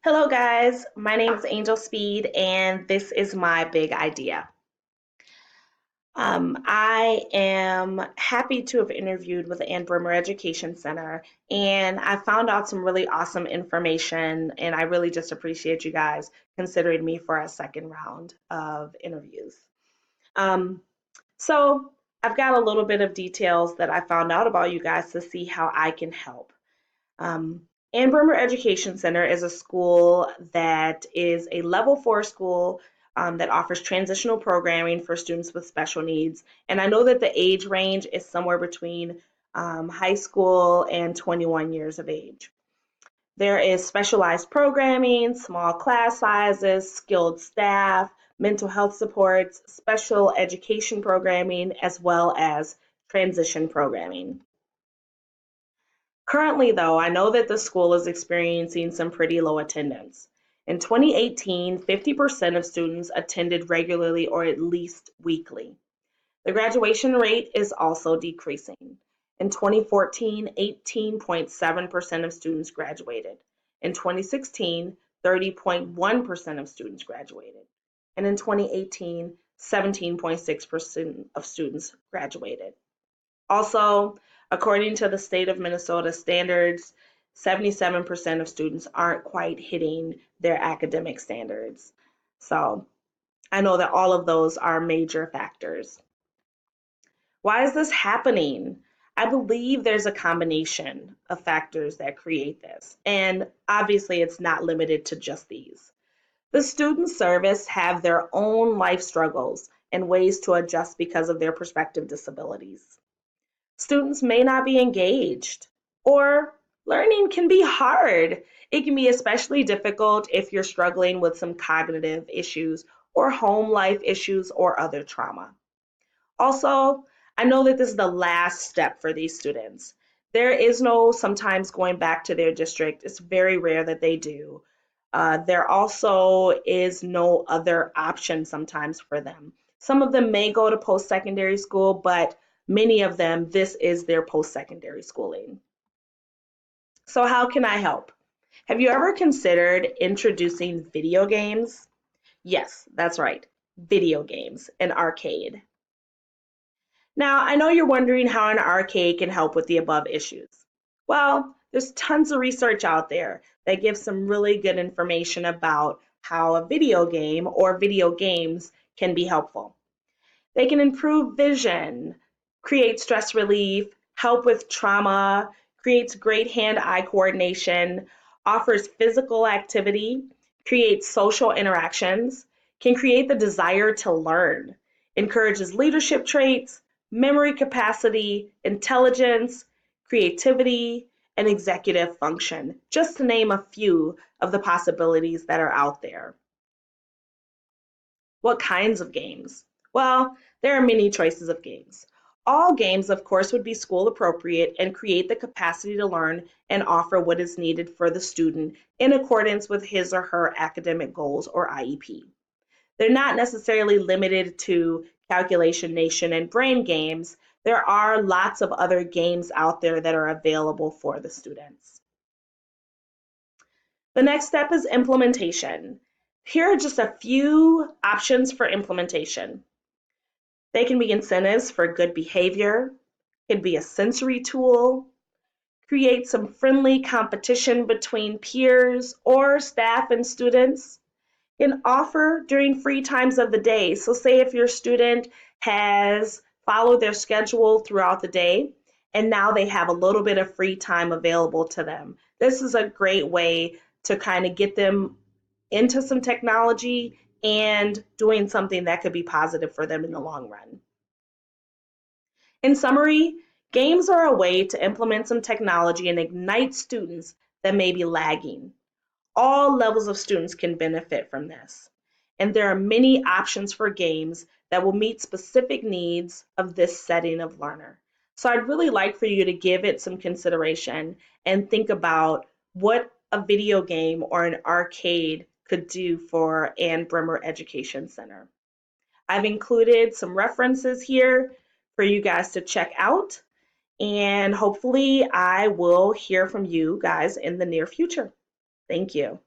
Hello, guys. My name is Angel Speed, and this is my big idea. I am happy to have interviewed with the Ann Brimmer Education Center, and I found out some really awesome information, and I really just appreciate you guys considering me for a second round of interviews. Um, so, I've got a little bit of details that I found out about you guys to see how I can help. Um, Ann Brimmer Education Center is a school that is a level 4 school that offers transitional programming for students with special needs. And I know that the age range is somewhere between high school and 21 years of age. There is specialized programming, small class sizes, skilled staff, mental health supports, special education programming, as well as transition programming. Currently, though, I know that the school is experiencing some pretty low attendance. In 2018, 50% of students attended regularly or at least weekly. The graduation rate is also decreasing. In 2014, 18.7% of students graduated. In 2016, 30.1% of students graduated. And in 2018, 17.6% of students graduated. Also, according to the state of Minnesota standards, 77% of students aren't quite hitting their academic standards. So I know that all of those are major factors. Why is this happening? I believe there's a combination of factors that create this. And obviously, it's not limited to just these. The student service have their own life struggles and ways to adjust because of their prospective disabilities. Students may not be engaged, or learning can be hard. It can be especially difficult if you're struggling with some cognitive issues or home life issues or other trauma. Also, I know that this is the last step for these students. There is no sometimes going back to their district. It's very rare that they do. There also is no other option sometimes for them. Some of them may go to post-secondary school, but many of them, this is their post-secondary schooling. So how can I help? Have you ever considered introducing video games? Yes, that's right, video games, an arcade. Now, I know you're wondering how an arcade can help with the above issues. Well, there's tons of research out there that gives some really good information about how a video game or video games can be helpful. They can improve vision, create stress relief, help with trauma, creates great hand-eye coordination, offers physical activity, creates social interactions, can create the desire to learn, encourages leadership traits, memory capacity, intelligence, creativity, and executive function, just to name a few of the possibilities that are out there. What kinds of games? Well, there are many choices of games. All games, of course, would be school appropriate and create the capacity to learn and offer what is needed for the student in accordance with his or her academic goals or IEP. They're not necessarily limited to Calculation Nation and Brain Games. There are lots of other games out there that are available for the students. The next step is implementation. Here are just a few options for implementation. They can be incentives for good behavior, can be a sensory tool, create some friendly competition between peers or staff and students, can offer during free times of the day. So say if your student has followed their schedule throughout the day and now they have a little bit of free time available to them. This is a great way to kind of get them into some technology and doing something that could be positive for them in the long run. In summary, games are a way to implement some technology and ignite students that may be lagging. All levels of students can benefit from this. And there are many options for games that will meet specific needs of this setting of learner. So I'd really like for you to give it some consideration and think about what a video game or an arcade could do for Ann Brimmer Education Center. I've included some references here for you guys to check out, and hopefully I will hear from you guys in the near future. Thank you.